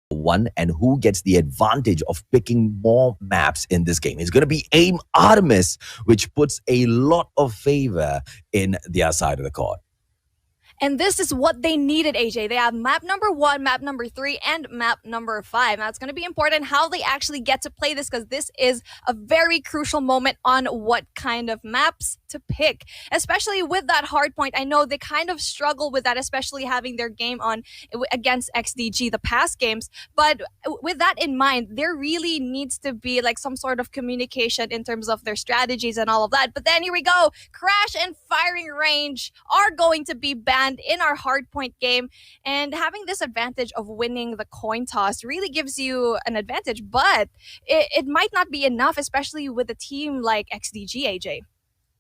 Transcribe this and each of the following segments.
One and who gets the advantage of picking more maps in this game. It's going to be AIM ARTEMIS, which puts a lot of favor in their side of the court. And this is what they needed, AJ. They have map number 1, map number 3, and map number 5. Now, it's going to be important how they actually get to play this, because this is a very crucial moment on what kind of maps to pick, especially with that hard point. I know they kind of struggle with that, especially having their game on against XDG, the past games. But with that in mind, there really needs to be like some sort of communication in terms of their strategies and all of that. But then here we go. Crash and firing range are going to be banned in our hardpoint game, and having this advantage of winning the coin toss really gives you an advantage, but it might not be enough, especially with a team like XDG, AJ.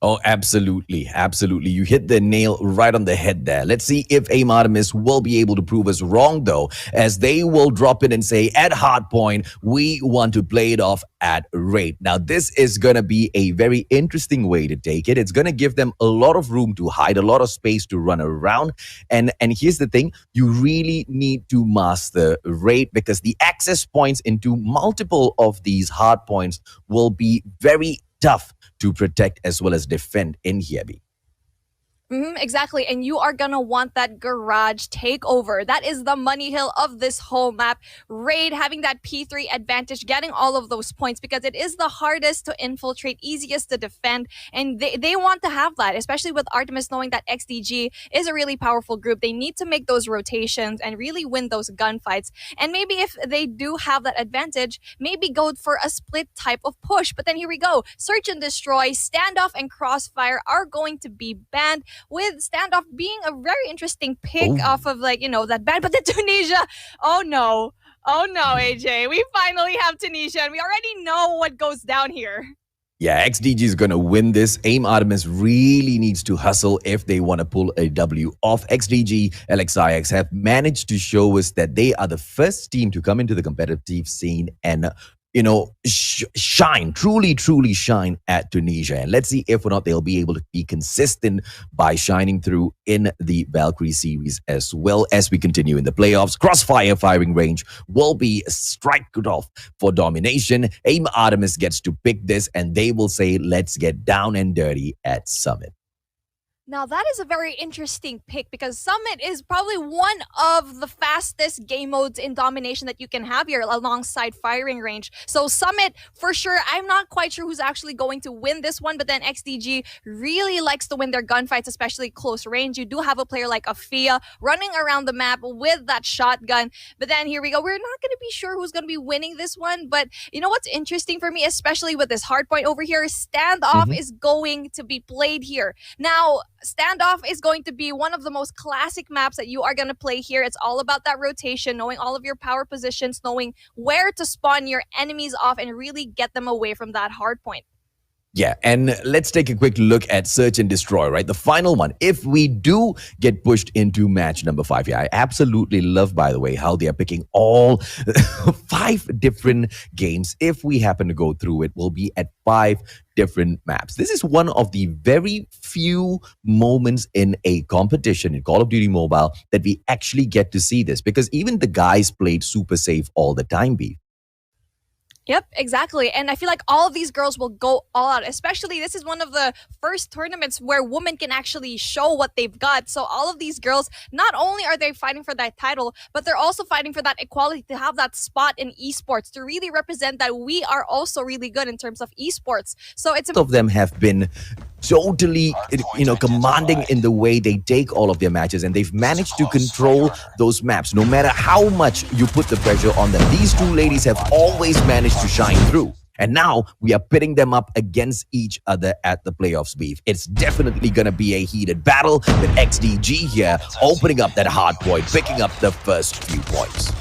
Oh, absolutely. Absolutely. You hit the nail right on the head there. Let's see if AIM ARTEMIS will be able to prove us wrong, though, as they will drop in and say, at hardpoint, we want to play it off at rate. Now, this is going to be a very interesting way to take it. It's going to give them a lot of room to hide, a lot of space to run around. And here's the thing. You really need to master rate, because the access points into multiple of these hard points will be very tough to protect as well as defend in here. Exactly, and you are gonna want that garage takeover. That is the money hill of this whole map. Raid having that P3 advantage, getting all of those points, because it is the hardest to infiltrate, easiest to defend, and they want to have that, especially with ARTEMIS knowing that XDG is a really powerful group. They need to make those rotations and really win those gunfights. And maybe if they do have that advantage, maybe go for a split type of push. But then here we go. Search and destroy, standoff, and crossfire are going to be banned, with standoff being a very interesting pick off of, like, you know, that ban. But the Tunisia, oh no, AJ, we finally have Tunisia, and we already know what goes down here. Yeah, XDG is going to win this. AIM ARTEMIS really needs to hustle if they want to pull a W off. XDG LXIX have managed to show us that they are the first team to come into the competitive scene and, you know, shine, truly shine at Tunisia. And let's see if or not they'll be able to be consistent by shining through in the Valkyrie series as well as we continue in the playoffs. Crossfire firing range will be striked off for domination. AIM ARTEMIS gets to pick this, and they will say, let's get down and dirty at Summit. Now, that is a very interesting pick, because Summit is probably one of the fastest game modes in domination that you can have here alongside firing range. So Summit, for sure, I'm not quite sure who's actually going to win this one, but then XDG really likes to win their gunfights, especially close range. You do have a player like Afia running around the map with that shotgun. But then here we go. We're not going to be sure who's going to be winning this one, but you know what's interesting for me, especially with this hardpoint over here, standoff is going to be played here. Now, standoff is going to be one of the most classic maps that you are going to play here. It's all about that rotation, knowing all of your power positions, knowing where to spawn your enemies off and really get them away from that hard point. Yeah, and let's take a quick look at Search and Destroy, right? The final one. If we do get pushed into match number 5, yeah, I absolutely love, by the way, how they are picking all 5 different games. If we happen to go through it, we'll be at 5 different maps. This is one of the very few moments in a competition in Call of Duty Mobile that we actually get to see this, because even the guys played super safe all the time, Beef. Yep, exactly. And I feel like all of these girls will go all out, especially this is one of the first tournaments where women can actually show what they've got. So all of these girls, not only are they fighting for that title, but they're also fighting for that equality, to have that spot in esports, to really represent that we are also really good in terms of esports. So it's... Most of them have been totally, you know, commanding in the way they take all of their matches, and they've managed to control those maps. No matter how much you put the pressure on them, these two ladies have always managed to shine through. And now we are pitting them up against each other at the playoffs, Beef. It's definitely going to be a heated battle, with XDG here opening up that hard point, picking up the first few points.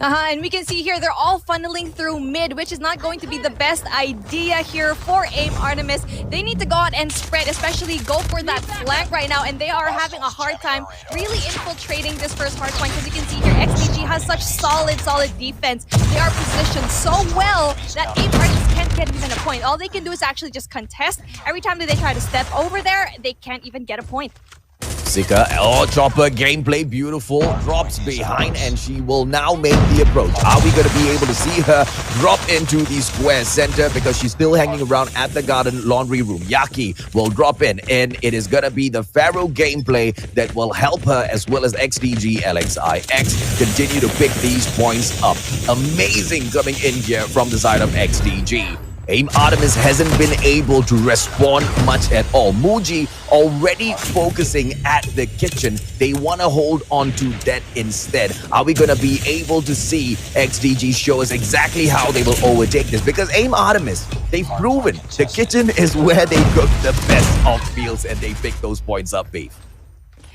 And we can see here they're all funneling through mid, which is not going to be the best idea here for AIM ARTEMIS. They need to go out and spread, especially go for that flank right now, and they are having a hard time really infiltrating this first hard point, because you can see here XDG has such solid defense. They are positioned so well that AIM ARTEMIS can't get even a point. All they can do is actually just contest. Every time that they try to step over there, they can't even get a point. Sika, chopper gameplay, beautiful, drops behind, and she will now make the approach. Are we going to be able to see her drop into the square center because she's still hanging around at the garden laundry room? Yaki will drop in, and it is going to be the Pharaoh gameplay that will help her, as well as XDG LXIX continue to pick these points up. Amazing coming in here from the side of XDG. AIM ARTEMIS hasn't been able to respond much at all. Muji already focusing at the kitchen. They want to hold on to that instead. Are we going to be able to see XDG show us exactly how they will overtake this? Because AIM ARTEMIS, they've proven the kitchen is where they cook the best of meals and they pick those points up, Beef.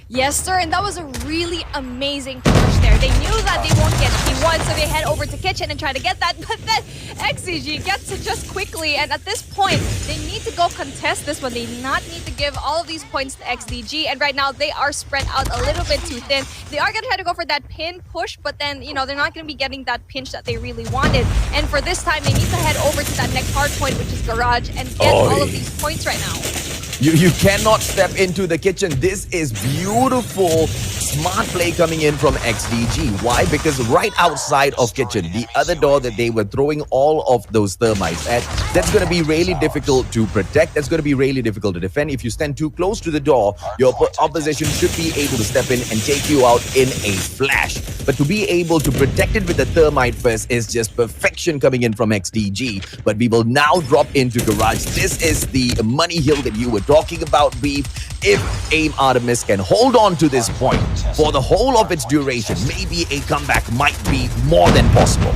Yes, sir, and that was a really amazing push there. They knew that they won't get P1, so they head over to kitchen and try to get that, but then XDG gets it just quickly, and at this point, they need to go contest this one. They do not need to give all of these points to XDG, and right now, they are spread out a little bit too thin. They are going to try to go for that pin push, but then, you know, they're not going to be getting that pinch that they really wanted, and for this time, they need to head over to that next hard point, which is Garage, and get all of these points right now. You cannot step into the kitchen. This is beautiful, smart play coming in from XDG. Why? Because right outside of kitchen, the other door that they were throwing all of those thermites at, that's going to be really difficult to protect. That's going to be really difficult to defend. If you stand too close to the door, your opposition should be able to step in and take you out in a flash. But to be able to protect it with the thermite first is just perfection coming in from XDG. But we will now drop into Garage. This is the money hill that you were talking about, Beef. If AIM ARTEMIS can hold on to this point for the whole of its duration, maybe a comeback might be more than possible.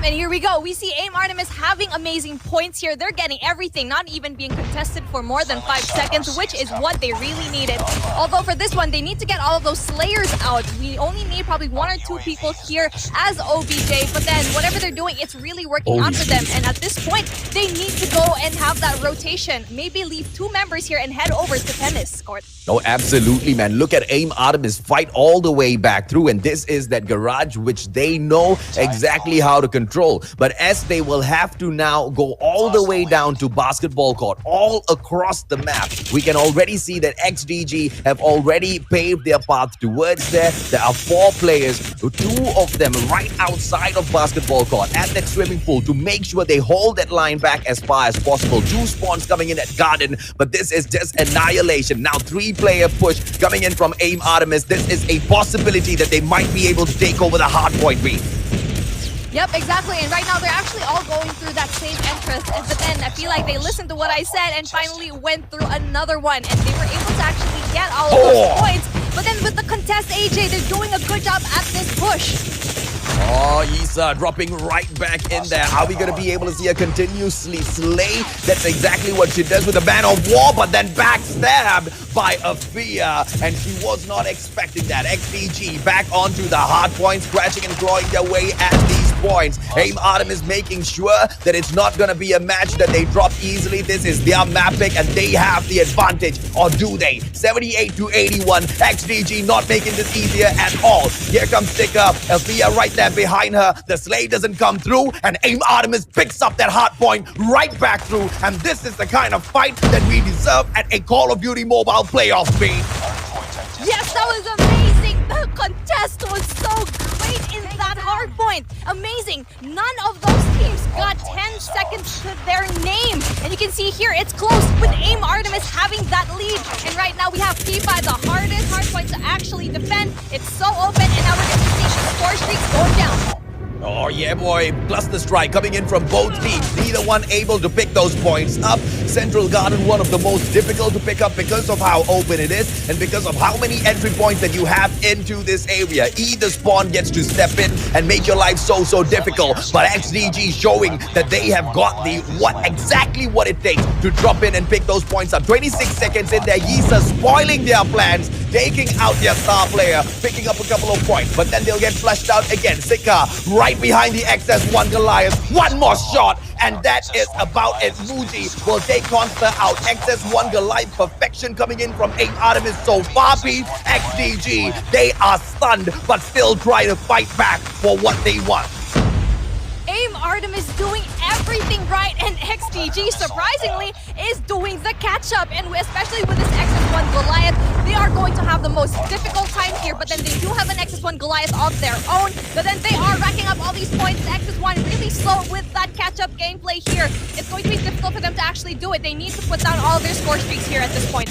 And here we go. We see AIM ARTEMIS having amazing points here. They're getting everything, not even being contested for more than 5 seconds, which is what they really needed. Although for this one, they need to get all of those Slayers out. We only need probably 1 or 2 people here as OBJ, but then whatever they're doing, it's really working out for them. And at this point, they need to go and have that rotation. Maybe leave 2 members here and head over to tennis court. Oh, absolutely, man. Look at AIM ARTEMIS fight all the way back through, and this is that Garage which they know exactly how to control. But as they will have to now go all the way down to basketball court, all across the map, we can already see that XDG have already paved their path towards there. There are 4 players, 2 of them right outside of basketball court at that swimming pool to make sure they hold that line back as far as possible. 2 spawns coming in at Garden, but this is just annihilation. Now 3-player push coming in from AIM ARTEMIS. This is a possibility that they might be able to take over the hard point, B. Yep, exactly. And right now, they're actually all going through that same entrance. But then I feel like they listened to what I said and finally went through another one. And they were able to actually get all of those points. But then with the contest, AJ, they're doing a good job at this push. Oh, Issa dropping right back in there. Are we going to be able to see her continuously slay? That's exactly what she does with a Man of War, but then backstabbed by Afia. And she was not expecting that. XDG back onto the hard points, scratching and clawing their way at these points. AIM ARTEMIS making sure that it's not going to be a match that they drop easily. This is their map pick and they have the advantage. Or do they? 78-81. XDG not making this easier at all. Here comes Sticker. Afia right there behind her. The slay doesn't come through and AIM ARTEMIS picks up that hard point right back through. And this is the kind of fight that we deserve at a Call of Duty Mobile playoff beat. Yes, that was amazing. The contest was so great in that hard point. Amazing. None of those teams got 10 seconds to their name. And you can see here, it's close with AIM ARTEMIS having that lead. And right now we have P5, the hardest hard point to actually defend. It's so open, and now we're going to see the score streaks going down. Oh yeah, boy. Plus the strike coming in from both teams. Neither one able to pick those points up. Central Garden, one of the most difficult to pick up because of how open it is and because of how many entry points that you have into this area. Either spawn gets to step in and make your life so difficult. But XDG showing that they have got the exactly what it takes to drop in and pick those points up. 26 seconds in there. Yisa spoiling their plans, taking out their star player, picking up a couple of points, but then they'll get flushed out again. Sika right behind the XS1 Goliath. One more shot, and that is about it. Muji will take Consta out. XS1 Goliath perfection coming in from AIM ARTEMIS so far. Beat XDG. They are stunned, but still try to fight back for what they want. AIM ARTEMIS doing everything right. XDG, surprisingly, is doing the catch-up. And especially with this XS1 Goliath, they are going to have the most difficult time here. But then they do have an XS1 Goliath of their own. But then they are racking up all these points. The XS1 really slow with that catch-up gameplay here. It's going to be difficult for them to actually do it. They need to put down all their score streaks here at this point.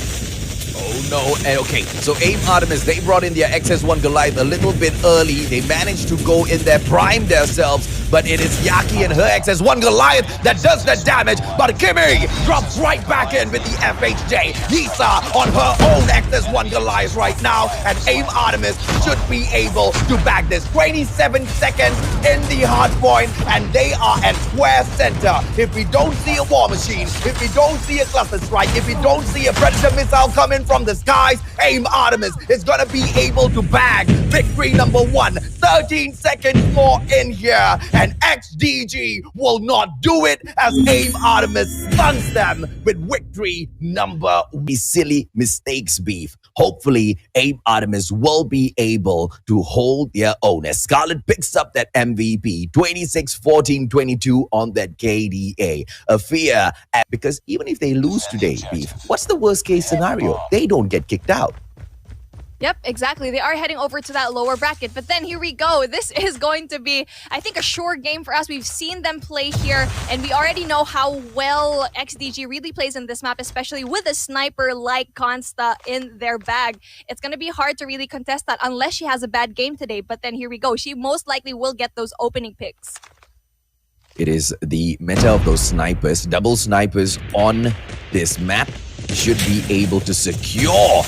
Oh no, and okay, so AIM ARTEMIS, they brought in their XS1 Goliath a little bit early. They managed to go in there, prime themselves, but it is Yaki and her XS1 Goliath that does the damage. But Kimmy drops right back in with the FHJ. Yisa on her own XS1 Goliath right now, and AIM ARTEMIS should be able to back this. 27 seconds in the hard point, and they are at square center. If we don't see a war machine, if we don't see a cluster strike, if we don't see a predator missile coming from the skies, AIM ARTEMIS is going to be able to bag victory number 1. 13 seconds more in here, and XDG will not do it as AIM ARTEMIS stuns them with victory number 1. Silly mistakes, beef. Hopefully, AIM ARTEMIS will be able to hold their own as Scarlet picks up that MVP 26-14-22 on that KDA. A fear, because even if they lose today, beef, what's the worst case scenario? They don't get kicked out. Yep, exactly. They are heading over to that lower bracket. But then here we go. This is going to be, I think, a sure game for us. We've seen them play here, and we already know how well XDG really plays in this map, especially with a sniper like Consta in their bag. It's going to be hard to really contest that unless she has a bad game today. But then here we go. She most likely will get those opening picks. It is the meta of those snipers, double snipers on this map should be able to secure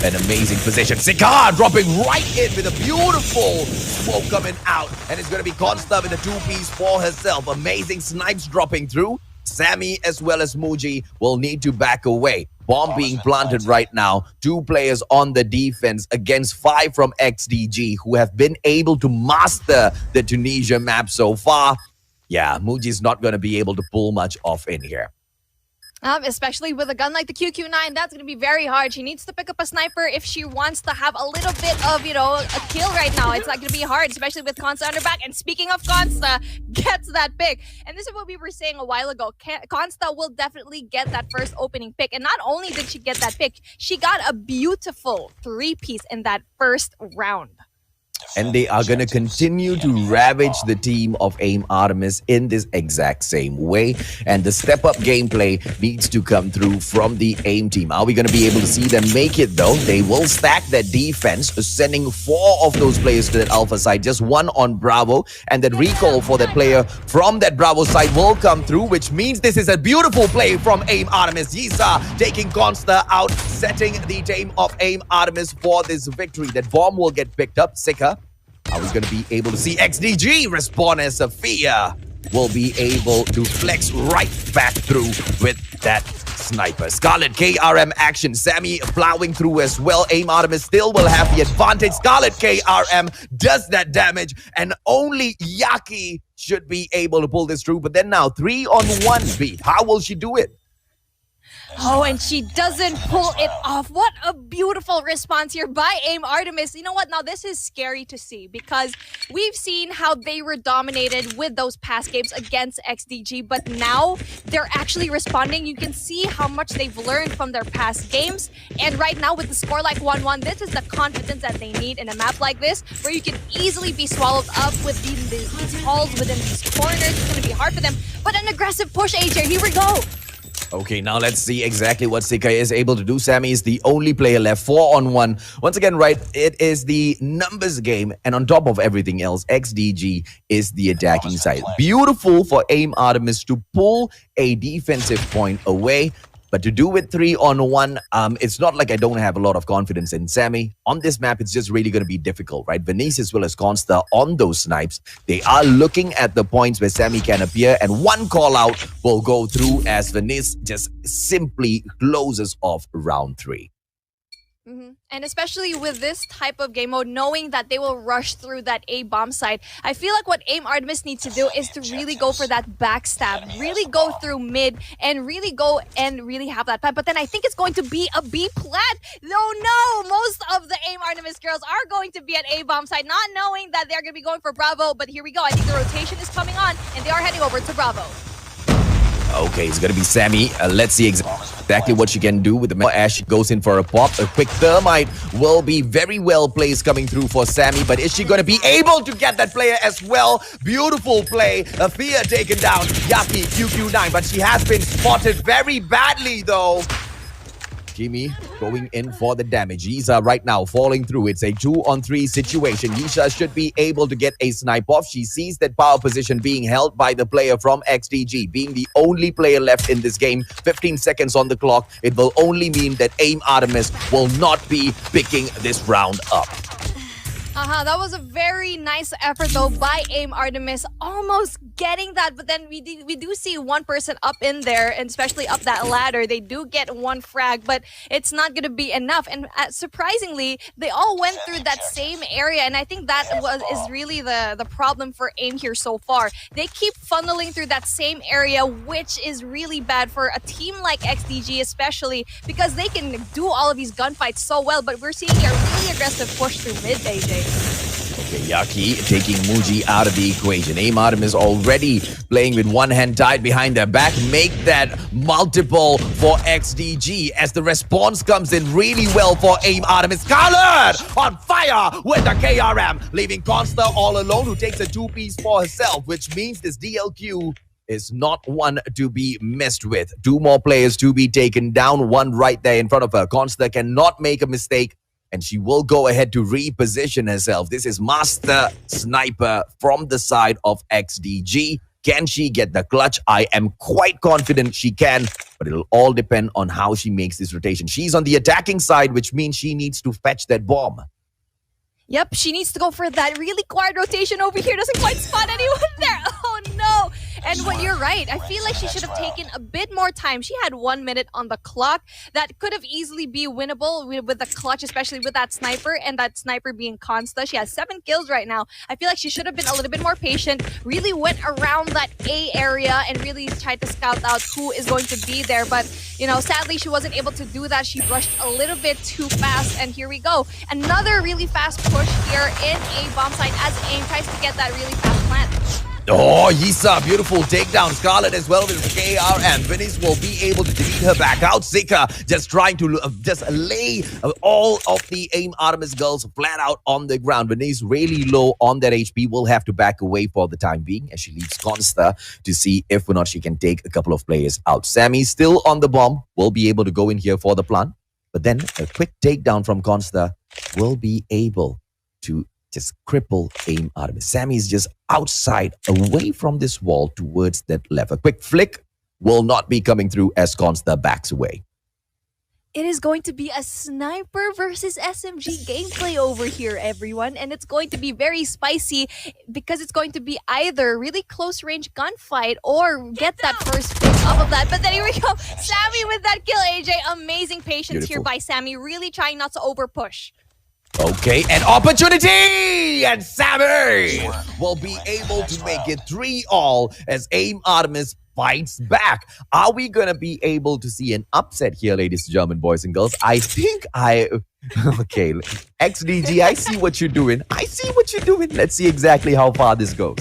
an amazing position. Sika dropping right in with a beautiful smoke coming out, and it's going to be Consta with a 2-piece for herself. Amazing snipes dropping through. Sammy as well as Muji will need to back away. Bomb being planted right now. 2 players on the defense against 5 from XDG who have been able to master the Tunisia map so far. Yeah, Muji's not going to be able to pull much off in here. Especially with a gun like the QQ9, that's going to be very hard. She needs to pick up a sniper if she wants to have a little bit of, a kill right now. It's not going to be hard, especially with Consta on her back. And speaking of Consta, gets that pick. And this is what we were saying a while ago. Consta will definitely get that first opening pick. And not only did she get that pick, she got a beautiful 3-piece in that first round. And they are going to continue to ravage the team of AIM ARTEMIS in this exact same way. And the step-up gameplay needs to come through from the AIM team. Are we going to be able to see them make it, though? They will stack their defense, sending 4 of those players to that Alpha side, just 1 on Bravo. And that recall for that player from that Bravo side will come through, which means this is a beautiful play from AIM ARTEMIS. Yisa taking Consta out, setting the team of AIM ARTEMIS for this victory. That bomb will get picked up. Sika, are we going to be able to see XDG respond as Sophia will be able to flex right back through with that sniper. Scarlet KRM action. Sammy plowing through as well. AIM ARTEMIS still will have the advantage. Scarlet KRM does that damage, and only Yaki should be able to pull this through. But then now 3-on-1 beat. How will she do it? Oh, and she doesn't pull it off. What a beautiful response here by AIM ARTEMIS. You know what? Now, this is scary to see because we've seen how they were dominated with those past games against XDG, but now they're actually responding. You can see how much they've learned from their past games. And right now, with the score like 1-1, this is the confidence that they need in a map like this, where you can easily be swallowed up with these halls within these corners. It's going to be hard for them. But an aggressive push, AJ. Here we go. Okay, now let's see exactly what Sika is able to do. Sammy is the only player left, 4-on-1. Once again, right, it is the numbers game. And on top of everything else, XDG is the attacking side. Beautiful for AIM ARTEMIS to pull a defensive point away. But to do it 3-on-1, it's not like I don't have a lot of confidence in Sammy. On this map, it's just really going to be difficult, right? Venice as well as Consta on those snipes. They are looking at the points where Sammy can appear, and one call out will go through as Venice just simply closes off round 3. And especially with this type of game mode, knowing that they will rush through that A-bomb site, I feel like what AIM ARTEMIS needs to do is to really go for that backstab, really go through mid, and really go and really have that plan. But then I think it's going to be a B plat. No, most of the AIM ARTEMIS girls are going to be at A-bomb site, not knowing that they're going to be going for Bravo. But here we go. I think the rotation is coming on, and they are heading over to Bravo. Okay, it's gonna be Sammy. Let's see exactly what she can do with the as she goes in for a pop. A quick thermite will be very well placed coming through for Sammy, but is she gonna be able to get that player as well? Beautiful play. Afia taken down. Yaki QQ9, but she has been spotted very badly though. Kimi going in for the damage. Yisa right now falling through. It's a 2-on-3 situation. Yisa should be able to get a snipe off. She sees that power position being held by the player from XDG. Being the only player left in this game, 15 seconds on the clock, it will only mean that AIM ARTEMIS will not be picking this round up. That was a very nice effort though by AIM ARTEMIS, almost getting that, but then we do see one person up in there, and especially up that ladder. They do get one frag, but it's not going to be enough. And surprisingly, they all went through that same area, and I think that is really the problem for AIM here so far. They keep funneling through that same area, which is really bad for a team like XDG, especially because they can do all of these gunfights so well, but we're seeing a really aggressive push through mid, AJ. Okay, Yaki taking Muji out of the equation. AIM ARTEMIS already playing with one hand tied behind their back. Make that multiple for XDG as the response comes in really well for AIM ARTEMIS. Scarlet on fire with the KRM, leaving Consta all alone, who takes a 2-piece for herself, which means this DLQ is not one to be messed with. 2 more players to be taken down, one right there in front of her. Consta cannot make a mistake, and she will go ahead to reposition herself. This is Master Sniper from the side of XDG. Can she get the clutch? I am quite confident she can, but it'll all depend on how she makes this rotation. She's on the attacking side, which means she needs to fetch that bomb. Yep, she needs to go for that really quiet rotation over here. Doesn't quite spot anyone there. Oh no! And what you're right, I feel like she should have taken a bit more time. She had 1 minute on the clock. That could have easily be winnable with the clutch, especially with that sniper, and that sniper being Consta. She has 7 kills right now. I feel like she should have been a little bit more patient, really went around that A area and really tried to scout out who is going to be there. But, you know, sadly, she wasn't able to do that. She rushed a little bit too fast, and here we go. Another really fast push here in A bomb site as AIM tries to get that really fast plant. Oh, Yisa, beautiful takedown. Scarlet as well with the KRM. Venice will be able to delete her back out. Zika just trying to just lay all of the AIM ARTEMIS girls flat out on the ground. Venice really low on that HP, will have to back away for the time being as she leaves Consta to see if or not she can take a couple of players out. Sammy still on the bomb, will be able to go in here for the plant, but then a quick takedown from Consta will be able to just cripple AIM ARTEMIS. Sammy is just outside, away from this wall towards that left. A quick flick will not be coming through as Consta backs away. It is going to be a sniper versus SMG gameplay over here, everyone. And it's going to be very spicy because it's going to be either really close range gunfight or get that first pick off of that. But then here we go. Sammy with that kill, AJ. Amazing patience here by Sammy. Really trying not to over push. Okay, an opportunity! And Sammy will be able to make it 3-all as AIM ARTEMIS fights back. Are we going to be able to see an upset here, ladies and gentlemen, boys and girls? I think okay, XDG, I see what you're doing. I see what you're doing. Let's see exactly how far this goes.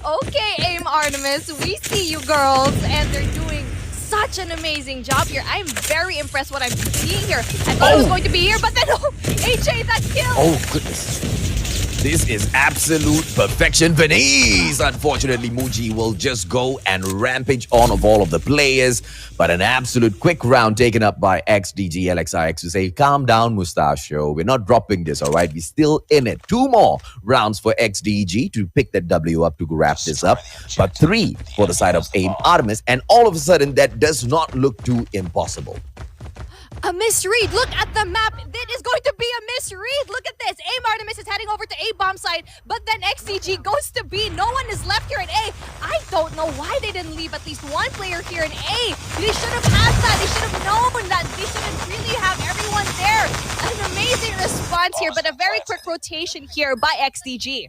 Okay, AIM ARTEMIS, we see you girls, and they're doing such an amazing job here. I'm very impressed what I'm seeing here. I thought it was going to be here, but then AJ, that kill! Oh, goodness. This is absolute perfection. Venice! Unfortunately, Muji will just go and rampage on of all of the players. But an absolute quick round taken up by XDG LXIX to say, calm down, Mustachio. We're not dropping this, all right? We're still in it. 2 more rounds for XDG to pick that W up to wrap this up. But 3 for the side of AIM ARTEMIS. And all of a sudden, that does not look too impossible. A misread. Look at the map. It is going to be a misread. Look at this. AIM ARTEMIS is heading over to A bomb site, but then XDG goes to B. No one is left here at A. I don't know why they didn't leave at least one player here in A. They should have had that. They should have known that. They shouldn't really have everyone there. An amazing response here, but a very quick rotation here by XDG.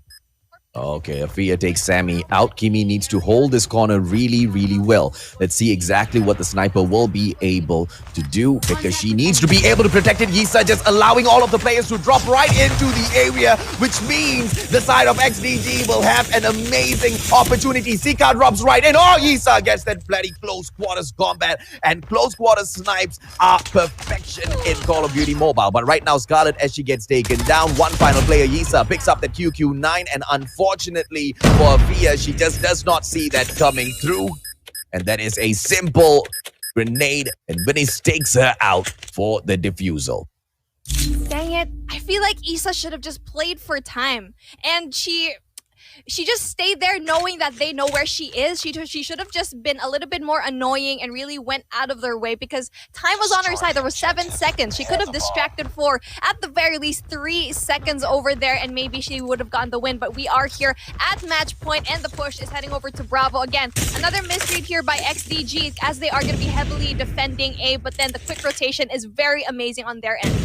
Okay, Afia takes Sammy out. Kimi needs to hold this corner really, really well. Let's see exactly what the sniper will be able to do because she needs to be able to protect it. Yisa just allowing all of the players to drop right into the area, which means the side of XDG will have an amazing opportunity. Sika drops right in. Oh, Yisa gets that bloody close quarters combat, and close quarters snipes are perfection in Call of Duty Mobile. But right now, Scarlet, as she gets taken down, one final player, Yisa, picks up that QQ9, and unfortunately for Afia, she just does not see that coming through. And that is a simple grenade, and Venice takes her out for the defusal. Dang it. I feel like Issa should have just played for time. And she just stayed there knowing that they know where she is. She should have just been a little bit more annoying and really went out of their way because time was on her side. There was 7 seconds. She could have distracted for, at the very least, 3 seconds over there, and maybe she would have gotten the win. But we are here at match point, and the push is heading over to Bravo. Again, another misread here by XDG as they are going to be heavily defending A, but then the quick rotation is very amazing on their end.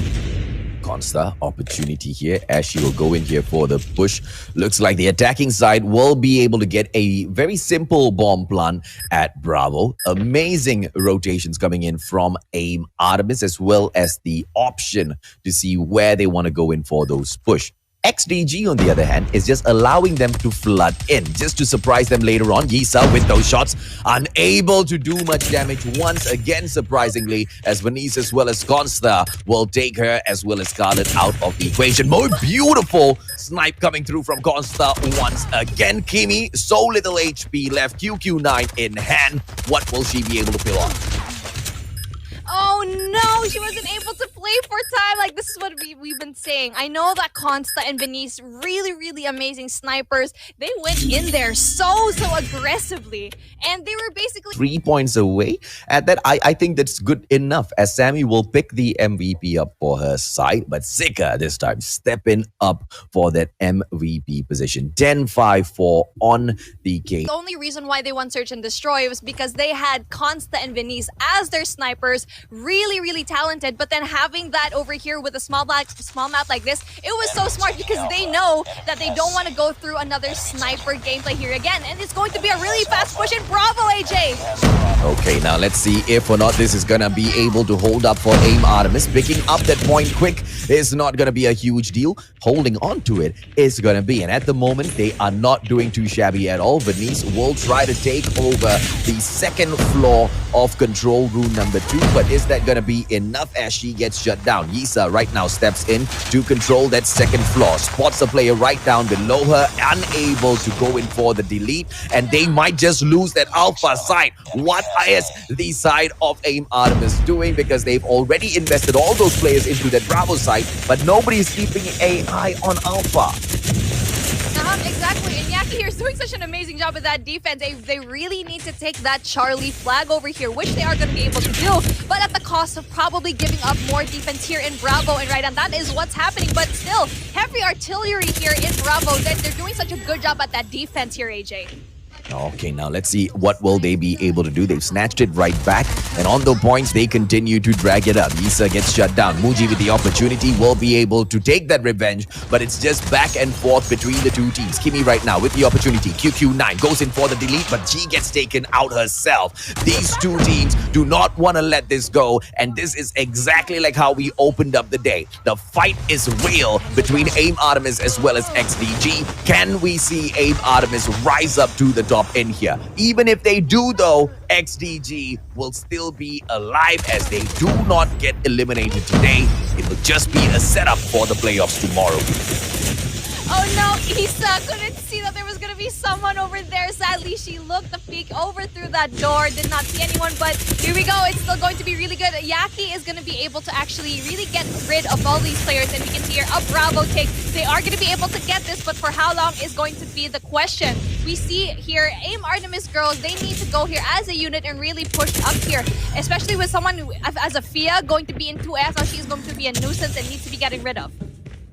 Consta opportunity here as she will go in here for the push. Looks like the attacking side will be able to get a very simple bomb plant at Bravo. Amazing rotations coming in from AIM Artemis, as well as the option to see where they want to go in for those push. XDG, on the other hand, is just allowing them to flood in, just to surprise them later on. Yisa with those shots, unable to do much damage once again, surprisingly, as Venice as well as Consta will take her as well as Scarlet out of the equation. More beautiful snipe coming through from Consta once again. Kimi, so little HP left, QQ9 in hand. What will she be able to pull off? Oh no, she wasn't able to play for time. Like, this is what we've been saying. I know that Consta and Benice, really, really amazing snipers. They went in there so aggressively. And they were basically 3 points away. At that, I think that's good enough, as Sammy will pick the MVP up for her side. But Sika this time stepping up for that MVP position. 10-5-4 on the game. The only reason why they won Search and Destroy was because they had Consta and Venice as their snipers. Really, really talented. But then having that over here with a small map like this, it was so smart because they know that they don't want to go through another sniper gameplay here again. And it's going to be a really fast push in Bravo, AJ. Okay, now let's see if or not this is gonna be able to hold up for AIM Artemis. Picking up that point quick is not gonna be a huge deal. Holding on to it is gonna be. And at the moment, they are not doing too shabby at all. Venice will try to take over the second floor of control room number 2. But is that gonna be enough as she gets shut down? Yisa right now steps in to control that second floor. Spots a player right down below her, unable to go in for the delete. And they might just lose that alpha side. What is the side of AIM Artemis doing? Because they've already invested all those players into that Bravo side, but nobody is keeping an eye on alpha. Exactly, and Yaki here is doing such an amazing job with that defense. They really need to take that Charlie flag over here, which they are going to be able to do, but at the cost of probably giving up more defense here in Bravo. And right, and that is what's happening. But still, heavy artillery here in Bravo. They're doing such a good job at that defense here, AJ. Okay, now let's see what will they be able to do. They've snatched it right back, and on the points, they continue to drag it up. Yisa gets shut down. Muji with the opportunity will be able to take that revenge, but it's just back and forth between the two teams. Kimi right now with the opportunity. QQ9 goes in for the delete, but she gets taken out herself. These two teams do not want to let this go, and this is exactly like how we opened up the day. The fight is real between AIM Artemis as well as XDG. Can we see AIM Artemis rise up to the top in here? Even if they do, though, XDG will still be alive as they do not get eliminated today. It will just be a setup for the playoffs tomorrow. Oh no, Issa couldn't see that there was going to be someone over there. Sadly, she looked a peek over through that door, did not see anyone, but here we go. It's still going to be really good. Yaki is going to be able to actually really get rid of all these players, and we can see here a Bravo take. They are going to be able to get this, but for how long is going to be the question. We see here, AIM Artemis girls, they need to go here as a unit and really push up here, especially with someone as a Fia going to be in 2S, or she's going to be a nuisance and needs to be getting rid of.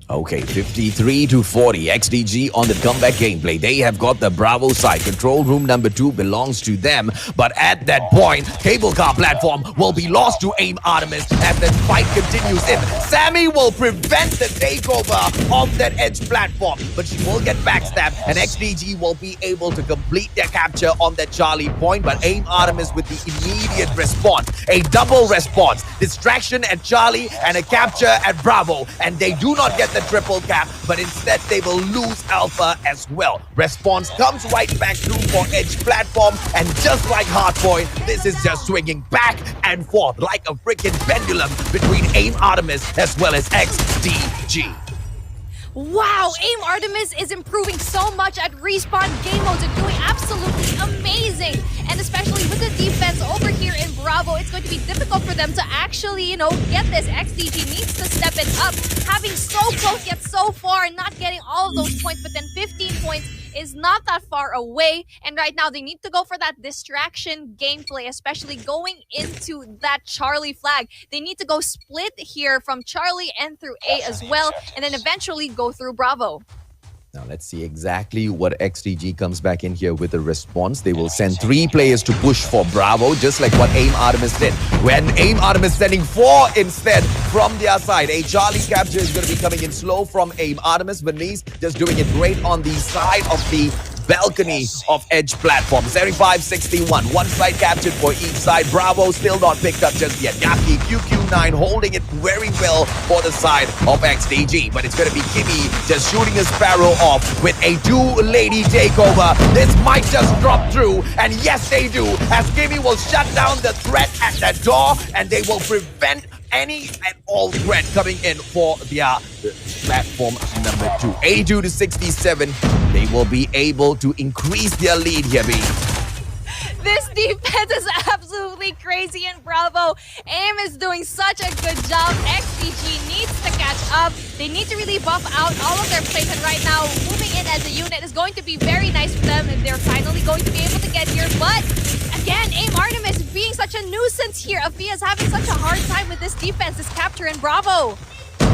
Okay, 53-40. XDG on the comeback gameplay. They have got the Bravo side. Control room number 2 belongs to them. But at that point, cable car platform will be lost to AIM ARTEMIS as the fight continues in. Sammy will prevent the takeover of that edge platform, but she will get backstabbed, and XDG will be able to complete their capture on that Charlie point. But AIM ARTEMIS with the immediate response, a double response, distraction at Charlie and a capture at Bravo, and they do not get the triple cap, but instead they will lose Alpha as well. Response comes right back through for edge platform, and just like Hardpoint, this is just swinging back and forth like a freaking pendulum between AIM ARTEMIS as well as XDG. Wow, AIM ARTEMIS is improving so much at respawn game modes and doing absolutely amazing. And especially with the defense over here in Bravo, it's going to be difficult for them to actually, get this. XDG needs to step it up. Having so close yet so far and not getting all of those points, but then 15 points is not that far away. And right now, they need to go for that distraction gameplay, especially going into that Charlie flag. They need to go split here from Charlie and through A as well, and then eventually go through Bravo. Now let's see exactly what XDG comes back in here with a response. They will send 3 players to push for Bravo, just like what AIM ARTEMIS did. When AIM ARTEMIS sending 4 instead from their side. A Charlie capture is going to be coming in slow from AIM ARTEMIS. Venice just doing it great on the side of the balcony of edge platform. 75-61. One side captured for each side. Bravo still not picked up just yet. Yaki QQ9 holding it very well for the side of XDG. But it's going to be Kimmy just shooting a Sparrow off with a 2-lady takeover. This might just drop through. And yes, they do. As Kimmy will shut down the threat at the door, and they will prevent any and all threat coming in for their platform number 2. 82-67. They will be able to increase their lead here, B. This defense is absolutely crazy in Bravo. AIM is doing such a good job. XDG needs to catch up. They need to really buff out all of their plays, and right now, moving in as a unit is going to be very nice for them, and they're finally going to be able to get here. But again, AIM ARTEMIS being such a nuisance here. Afia's having such a hard time with this defense, this capture in Bravo.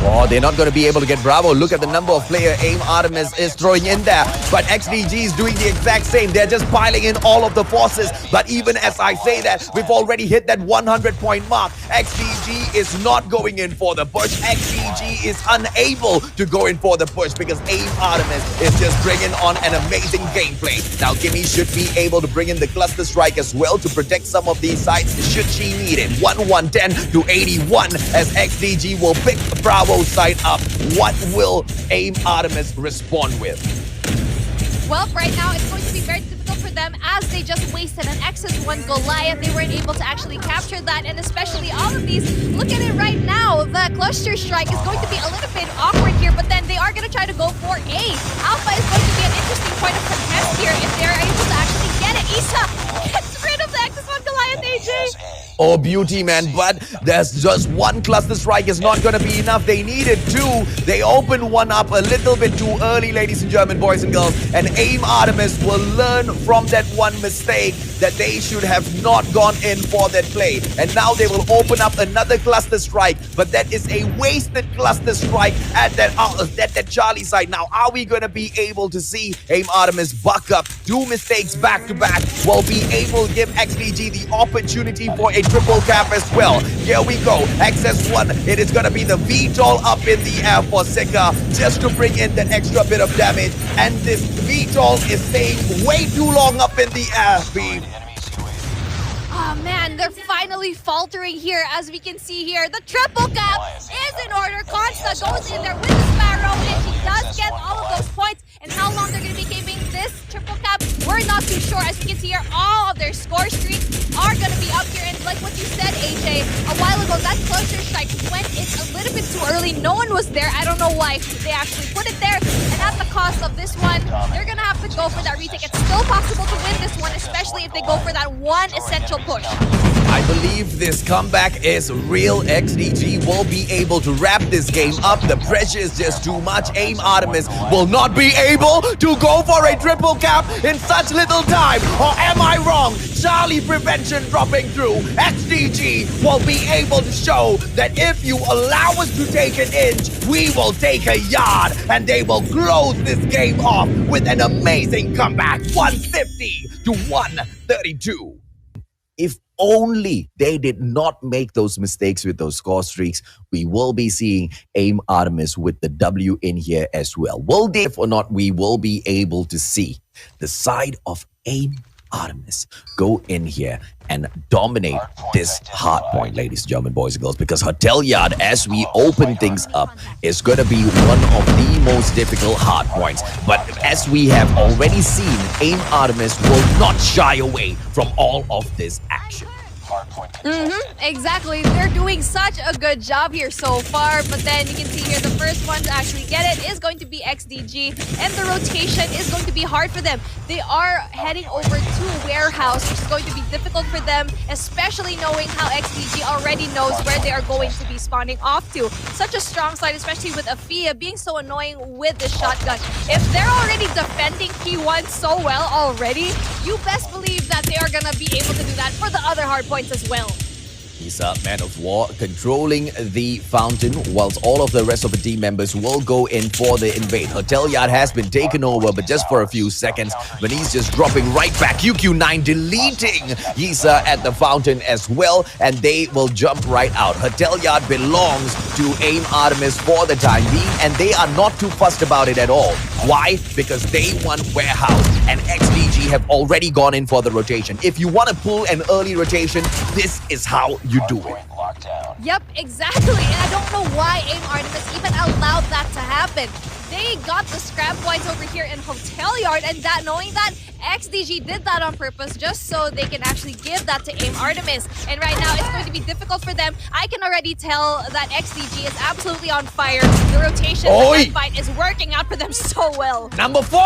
Oh, they're not going to be able to get Bravo. Look at the number of player AIM ARTEMIS is throwing in there. But XDG is doing the exact same. They're just piling in all of the forces. But even as I say that, we've already hit that 100-point mark. XDG is not going in for the push. XDG is unable to go in for the push because AIM ARTEMIS is just bringing on an amazing gameplay. Now, Kimmy should be able to bring in the cluster strike as well to protect some of these sites should she need it. 110-81 as XDG will pick Bravo side up. What will AIM ARTEMIS respond with? Well, right now it's going to be very difficult for them as they just wasted an X1 Goliath. They weren't able to actually capture that, and especially all of these. Look at it right now. The cluster strike is going to be a little bit awkward here, but then they are going to try to go for A. Alpha is going to be an interesting point of contest here if they're able to actually get it. Isa gets rid of the X1 Goliath, AJ. Oh, beauty, man. But there's just one cluster strike is not going to be enough. They needed 2. They opened one up a little bit too early, ladies and gentlemen, boys and girls. And AIM ARTEMIS will learn from that one mistake that they should have not gone in for that play. And now they will open up another cluster strike. But that is a wasted cluster strike at that Charlie side. Now, are we going to be able to see AIM ARTEMIS buck up? 2 mistakes back to back will be able to give XDG the opportunity for a triple cap as well. Here we go. XS1. It is going to be the VTOL up in the air for Sika just to bring in that extra bit of damage. And this VTOL is staying way too long up in the air, B. Oh man, they're finally faltering here. As we can see here, the triple cap is in order. Consta goes in there with the Sparrow, and she does get all of those points. And how long they're going to be keeping this triple cap, we're not too sure. As you can see here, all of their score streaks are going to be up here. And like what you said, AJ, a while ago, that cluster strike went in a little bit too early. No one was there. I don't know why they actually put it there. And at the cost of this one, they're going to have to go for that retake. It's still possible to win this one, especially if they go for that one essential push. I believe this comeback is real. XDG will be able to wrap this game up. The pressure is just too much. AIM Artemis will not be able to go for a triple cap in such little time. Or am I wrong? Charlie Prevention dropping through. XDG will be able to show that if you allow us to take an inch, we will take a yard. And they will close this game off with an amazing comeback. 150 to 132. If only they did not make those mistakes with those score streaks, we will be seeing AIM Artemis with the W in here as well. Will they or not, we will be able to see the side of AIM Artemis go in here and dominate this hard point, ladies and gentlemen, boys and girls, because Hotel Yard, as we open things up, is going to be one of the most difficult hard points. But as we have already seen, AIM Artemis will not shy away from all of this action. Exactly. They're doing such a good job here so far. But then you can see here the first one to actually get it is going to be XDG. And the rotation is going to be hard for them. They are heading over to Warehouse, which is going to be difficult for them, especially knowing how XDG already knows where they are going to be spawning off to. Such a strong side, especially with Afia being so annoying with the shotgun. If they're already defending P1 so well already, you best believe that they are going to be able to do that for the other hard points as well. He's a Man of War controlling the fountain, whilst all of the rest of the team members will go in for the invade. Hotel Yard has been taken over, but just for a few seconds, when he's just dropping right back. QQ9 deleting Yisa at the fountain as well, and they will jump right out. Hotel Yard belongs to AIM Artemis for the time being, and they are not too fussed about it at all. Why? Because they want Warehouse, and XDG have already gone in for the rotation. If you want to pull an early rotation, this is how you do it. Yep, exactly. And I don't know why AIM Artemis even allowed that to happen. They got the scrap points over here in Hotel Yard, and that knowing that XDG did that on purpose just so they can actually give that to AIM Artemis. And right now it's going to be difficult for them. I can already tell that XDG is absolutely on fire. The rotation fight is working out for them so well. Number 4!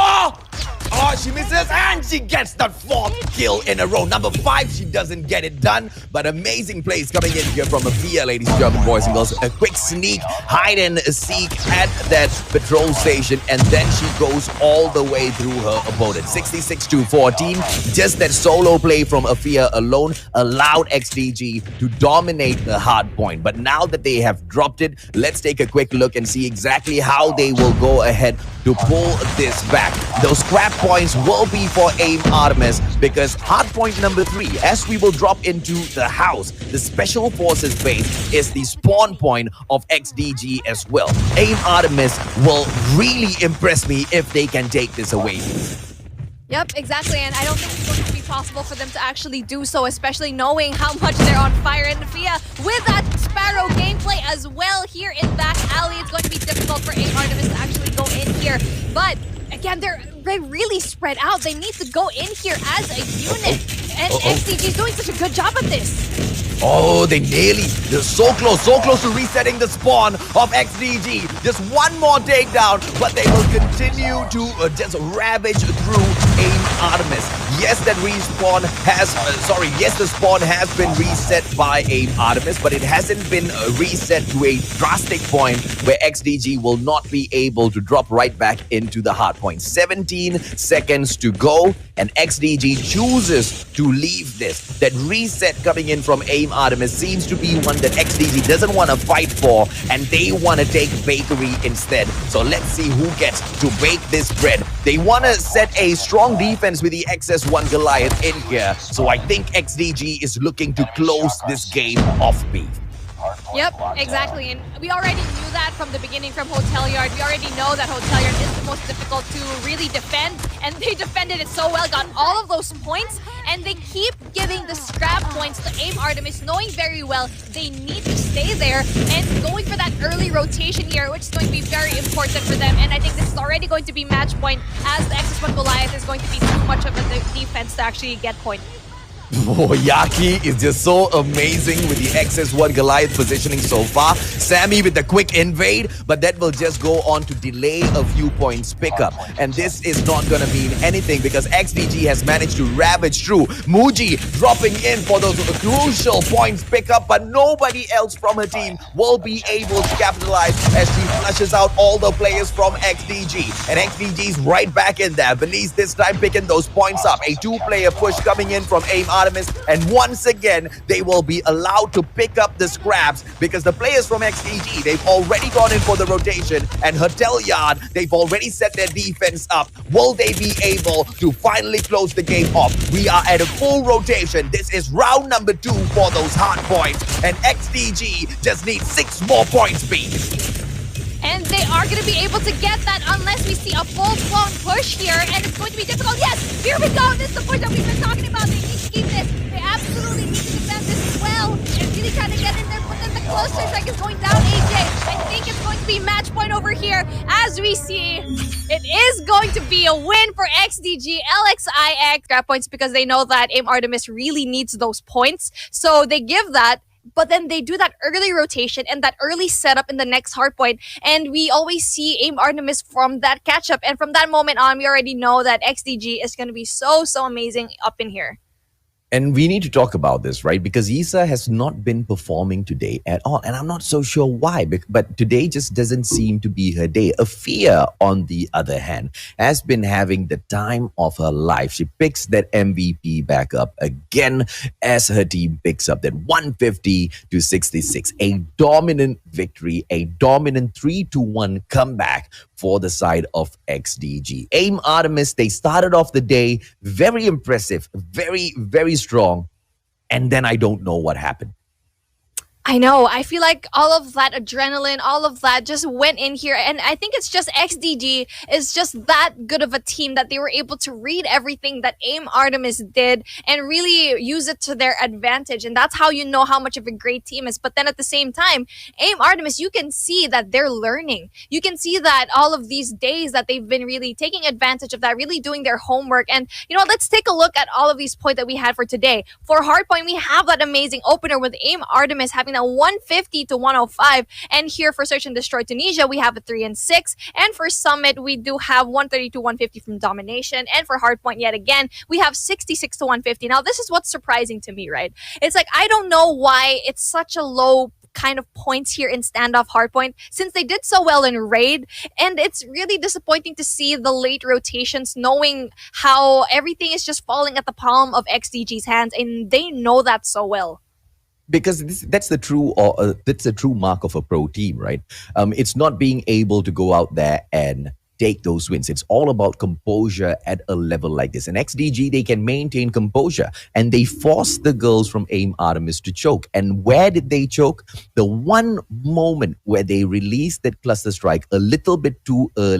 Oh, she misses and she gets that 4th kill in a row. Number 5, she doesn't get it done. But amazing plays coming in here from Afia, ladies and gentlemen, boys and girls. A quick sneak, hide and seek at that patrol station. And then she goes all the way through her opponent. 66 to 14. Just that solo play from Afia alone allowed XDG to dominate the hard point. But now that they have dropped it, let's take a quick look and see exactly how they will go ahead to pull this back. Those scrap points will be for AIM Artemis, because hard point number 3, as we will drop into the house, the Special Forces base is the spawn point of XDG as well. AIM Artemis will really impress me if they can take this away. Yep, exactly, and I don't think it's going to be possible for them to actually do so, especially knowing how much they're on fire. And Afia with that Sparrow gameplay as well here in back alley, it's going to be difficult for AIM Artemis to actually go in here. But again, they're really spread out. They need to go in here as a unit, and XDG is doing such a good job at this. Oh, they're so close to resetting the spawn of XDG. Just one more takedown, but they will continue to just ravage through AIM Artemis. Yes, that respawn has, yes, the spawn has been reset by AIM Artemis, but it hasn't been reset to a drastic point where XDG will not be able to drop right back into the hard point. 17 seconds to go, and XDG chooses to leave this. That reset coming in from AIM Artemis seems to be one that XDG doesn't want to fight for, and they want to take Valkyrie instead. So let's see who gets to bake this bread. They want to set a strong defense with the XS1 Goliath in here. So I think XDG is looking to close this game off beat. Yep, exactly. And we already knew that from the beginning from Hotel Yard. We already know that Hotel Yard is the most difficult to really defend. And they defended it so well, got all of those points. And they keep giving the scrap points to AIM Artemis, knowing very well they need to stay there and going for that early rotation here, which is going to be very important for them. And I think this is already going to be match point, as the XS1 Goliath is going to be too much of a defense to actually get point. Oh, Yaki is just so amazing with the XS1 Goliath positioning so far. Sammy with the quick invade, but that will just go on to delay a few points pickup. And this is not going to mean anything because XDG has managed to ravage through. Muji dropping in for those crucial points pickup, but nobody else from her team will be able to capitalize as she flushes out all the players from XDG. And XDG's right back in there. Belize this time picking those points up. A two-player push coming in from AIM ARTEMIS, and once again they will be allowed to pick up the scraps because the players from XDG, they've already gone in for the rotation, and Hotel Yard, they've already set their defense up. Will they be able to finally close the game off? We are at a full rotation. This is round number 2 for those hard points, and XDG just needs 6 more points, beat. And they are going to be able to get that unless we see a full-blown push here, and it's going to be difficult. Yes, here we go. This is the push that we've been talking about. They need to keep this. They absolutely need to defend this as well. And really trying to get in there, but then the closer strike is going down, AJ. I think it's going to be match point over here. As we see, it is going to be a win for XDG LXIX. Grab points because they know that AIM ARTEMIS really needs those points. So they give that. But then they do that early rotation and that early setup in the next hardpoint. And we always see AIM ARTEMIS from that catch-up. And from that moment on, we already know that XDG is going to be so amazing up in here. And we need to talk about this, right? Because Issa has not been performing today at all. And I'm not so sure why, but today just doesn't seem to be her day. Afia, on the other hand, has been having the time of her life. She picks that MVP back up again as her team picks up that 150 to 66. A dominant victory, a dominant 3-1 comeback for the side of XDG. AIM ARTEMIS, they started off the day very impressive, very strong, and then I don't know what happened. I know. I feel like all of that adrenaline, all of that just went in here. And I think it's just XDG is just that good of a team that they were able to read everything that AIM ARTEMIS did and really use it to their advantage. And that's how you know how much of a great team is. But then at the same time, AIM ARTEMIS, you can see that they're learning. You can see that all of these days that they've been really taking advantage of that, really doing their homework. And, you know, let's take a look at all of these points that we had for today. For hardpoint, we have that amazing opener with AIM ARTEMIS having a 150 to 105, and here for Search and Destroy Tunisia we have a 3 and 6, and for Summit we do have 130 to 150 from Domination, and for Hardpoint yet again we have 66 to 150. Now this is what's surprising to me, right? It's like I don't know why it's such a low kind of points here in standoff hardpoint since they did so well in raid, and it's really disappointing to see the late rotations knowing how everything is just falling at the palm of XDG's hands, and they know that so well. Because that's the true mark of a pro team, right? It's not being able to go out there and take those wins. It's all about composure at a level like this. And XDG, they can maintain composure, and they force the girls from AIM ARTEMIS to choke. And where did they choke? The one moment where they released that cluster strike a little bit too early.